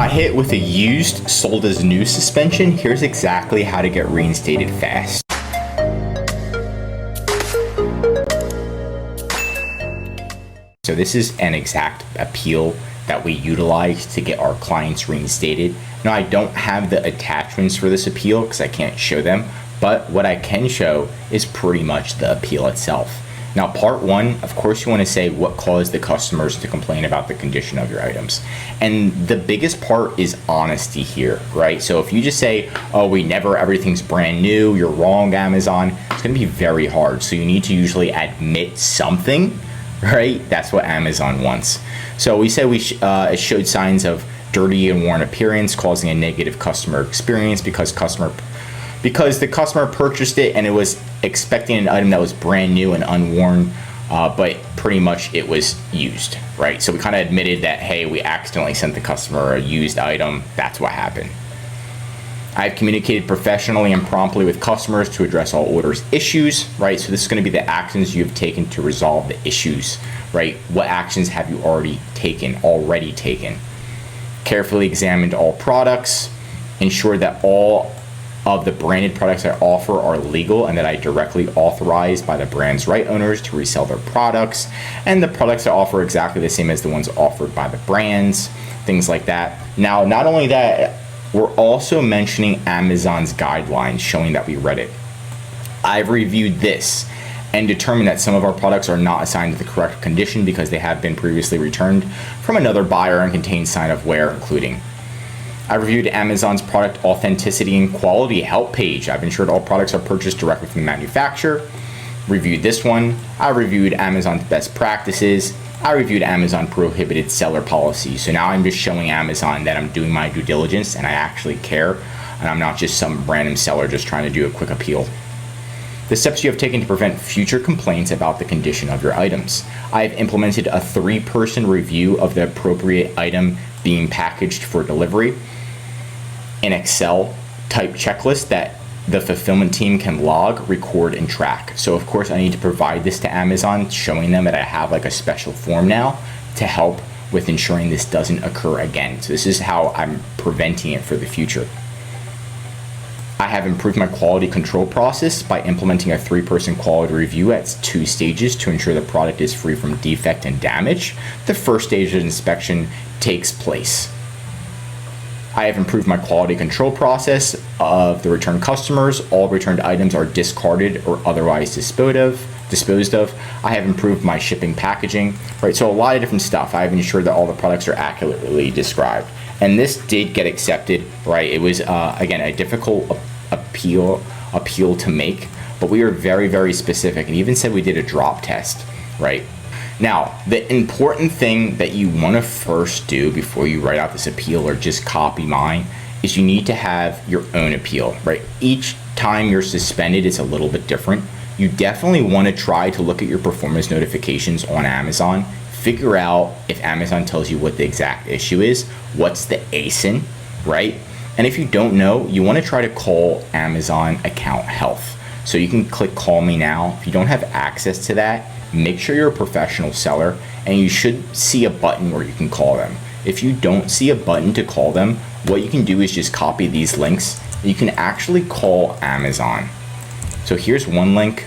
Got hit with a used, sold as new suspension. Here's exactly how to get reinstated fast. So this is an exact appeal that we utilize to get our clients reinstated. Now, I don't have the attachments for this appeal because I can't show them, but what I can show is pretty much the appeal itself. Now, part one, of course, you want to say what caused the customers to complain about the condition of your items. And the biggest part is honesty here, right? So if you just say, oh, everything's brand new, you're wrong, Amazon, it's going to be very hard. So you need to usually admit something, right? That's what Amazon wants. So we said it showed signs of dirty and worn appearance, causing a negative customer experience because the customer purchased it and it was expecting an item that was brand new and unworn, but pretty much it was used, right? So we kind of admitted that, hey, we accidentally sent the customer a used item. That's what happened. I've communicated professionally and promptly with customers to address all orders issues, right? So this is going to be the actions you've taken to resolve the issues, right? What actions have you already taken? Carefully examined all products, ensure that all of the branded products I offer are legal and that I directly authorized by the brand's right owners to resell their products, and the products I offer are exactly the same as the ones offered by the brands, things like that. Now, not only that, we're also mentioning Amazon's guidelines showing that we read it. I've reviewed this and determined that some of our products are not assigned to the correct condition because they have been previously returned from another buyer and contain sign of wear, including. I reviewed Amazon's product authenticity and quality help page. I've ensured all products are purchased directly from the manufacturer. Reviewed this one. I reviewed Amazon's best practices. I reviewed Amazon prohibited seller policy. So now I'm just showing Amazon that I'm doing my due diligence and I actually care, and I'm not just some random seller just trying to do a quick appeal. The steps you have taken to prevent future complaints about the condition of your items. I have implemented a 3-person review of the appropriate item being packaged for delivery, an Excel type checklist that the fulfillment team can log, record, and track. So of course I need to provide this to Amazon, showing them that I have like a special form now to help with ensuring this doesn't occur again. So this is how I'm preventing it for the future. I have improved my quality control process by implementing a 3-person quality review at 2 stages to ensure the product is free from defect and damage. The first stage of inspection takes place. I have improved my quality control process of the return customers. All returned items are discarded or otherwise disposed of. I have improved my shipping packaging, right? So a lot of different stuff. I have ensured that all the products are accurately described. And this did get accepted, right? It was, again, a difficult appeal to make, but we were very, very specific and even said we did a drop test, right? Now, the important thing that you want to first do before you write out this appeal or just copy mine is you need to have your own appeal, right? Each time you're suspended, it's a little bit different. You definitely want to try to look at your performance notifications on Amazon, figure out if Amazon tells you what the exact issue is, what's the ASIN, right? And if you don't know, you want to try to call Amazon account health. So you can click call me now. If you don't have access to that, make sure you're a professional seller and you should see a button where you can call them. If you don't see a button to call them, what you can do is just copy these links. You can actually call Amazon. So here's one link.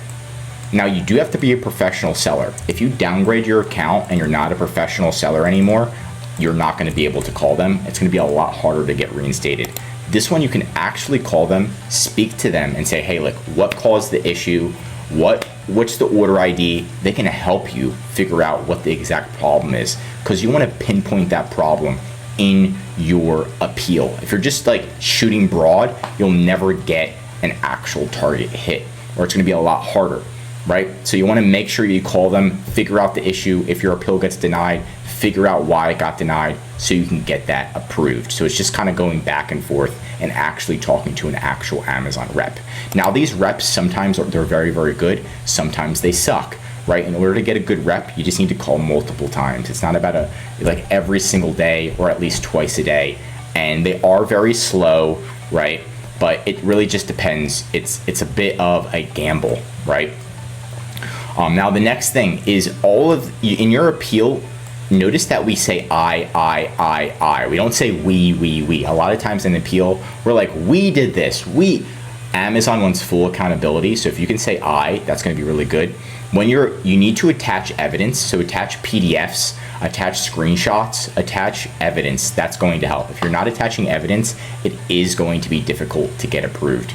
Now you do have to be a professional seller. If you downgrade your account and you're not a professional seller anymore, you're not going to be able to call them. It's going to be a lot harder to get reinstated. This one you can actually call them, speak to them and say, hey, look, what caused the issue? What's the order ID? They can help you figure out what the exact problem is, because you want to pinpoint that problem in your appeal. If you're just like shooting broad, you'll never get an actual target hit, or it's going to be a lot harder, right? So you want to make sure you call them, figure out the issue. If your appeal gets denied, figure out why it got denied so you can get that approved. So it's just kind of going back and forth and actually talking to an actual Amazon rep. Now these reps, sometimes they're very, very good. Sometimes they suck, right? In order to get a good rep, you just need to call multiple times. It's not about like every single day or at least twice a day. And they are very slow, right? But it really just depends. It's a bit of a gamble, right? Now the next thing is in your appeal, notice that we say I. We don't say we. A lot of times in appeal, we're like, we did this, we. Amazon wants full accountability, so if you can say I, that's going to be really good. When you need to attach evidence, so attach PDFs, attach screenshots, attach evidence. That's going to help. If you're not attaching evidence, it is going to be difficult to get approved.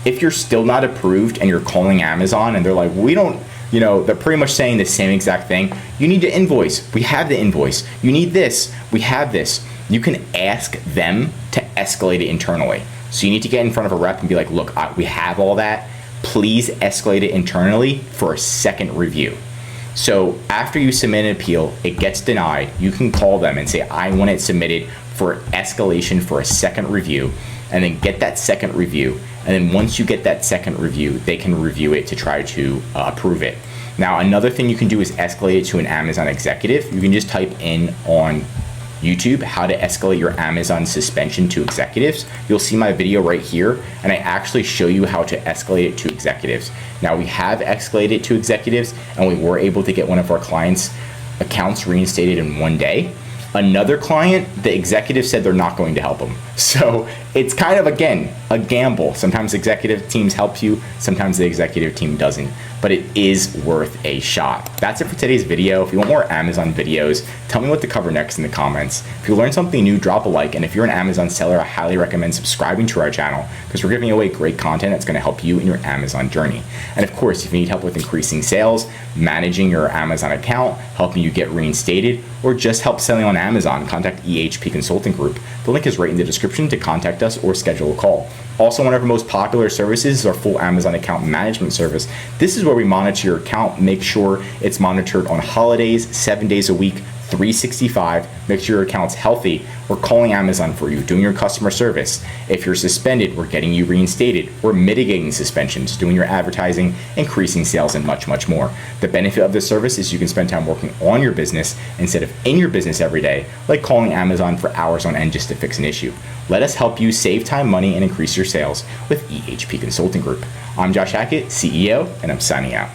If you're still not approved and you're calling Amazon and they're like, we don't, they're pretty much saying the same exact thing. You need to invoice. We have the invoice. You need this. We have this. You can ask them to escalate it internally. So you need to get in front of a rep and be like, look, we have all that. Please escalate it internally for a second review. So after you submit an appeal, it gets denied. You can call them and say, I want it submitted for escalation for a second review, and then get that second review. And then once you get that second review, they can review it to try to approve it. Now, another thing you can do is escalate it to an Amazon executive. You can just type in on YouTube how to escalate your Amazon suspension to executives. You'll see my video right here, and I actually show you how to escalate it to executives. Now, we have escalated it to executives, and we were able to get one of our clients' accounts reinstated in 1 day. Another client, the executive said they're not going to help them. So it's kind of, again, a gamble. Sometimes executive teams help you, sometimes the executive team doesn't, but it is worth a shot. That's it for today's video. If you want more Amazon videos, tell me what to cover next in the comments. If you learned something new, drop a like, and if you're an Amazon seller, I highly recommend subscribing to our channel because we're giving away great content that's going to help you in your Amazon journey. And of course, if you need help with increasing sales, managing your Amazon account, helping you get reinstated, or just help selling on Amazon, contact EHP Consulting Group. The link is right in the description to contact us or schedule a call. Also, one of our most popular services is our full Amazon account management service. This is where we monitor your account, make sure it's monitored on holidays, 7 days a week, 365, make sure your account's healthy. We're calling Amazon for you, doing your customer service. If you're suspended, we're getting you reinstated. We're mitigating suspensions, doing your advertising, increasing sales, and much, much more. The benefit of this service is you can spend time working on your business instead of in your business every day, like calling Amazon for hours on end just to fix an issue. Let us help you save time, money, and increase your sales with EHP Consulting Group. I'm Josh Hackett, CEO, and I'm signing out.